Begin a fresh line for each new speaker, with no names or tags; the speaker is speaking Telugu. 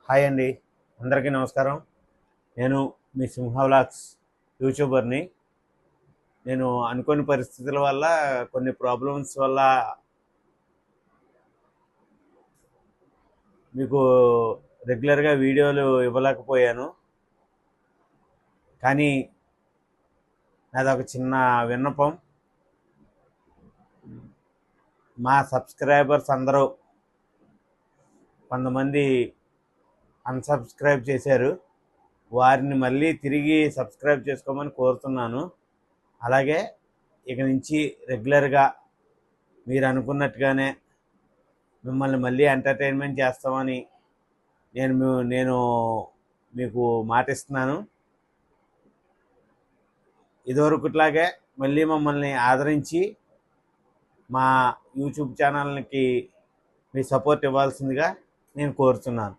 హాయ్ అండి, అందరికీ నమస్కారం. నేను మీ సింహ వ్లాగ్స్ యూట్యూబర్ని. నేను అనుకోని పరిస్థితుల వల్ల, కొన్ని ప్రాబ్లమ్స్ వల్ల మీకు రెగ్యులర్గా వీడియోలు ఇవ్వలేకపోయాను. కానీ నాది ఒక చిన్న విన్నపం. మా సబ్స్క్రైబర్స్ అందరూ కొంతమంది అన్సబ్స్క్రైబ్ చేశారు. వారిని మళ్ళీ తిరిగి సబ్స్క్రైబ్ చేసుకోమని కోరుతున్నాను. అలాగే ఇక నుంచి రెగ్యులర్గా మీరు అనుకున్నట్టుగానే మిమ్మల్ని మళ్ళీ ఎంటర్టైన్మెంట్ చేస్తామని నేను మీకు మాటిస్తున్నాను. ఇదివరకుట్లాగే మళ్ళీ మమ్మల్ని ఆదరించి మా యూట్యూబ్ ఛానల్కి మీ సపోర్ట్ ఇవ్వాల్సిందిగా నేను కోరుతున్నాను.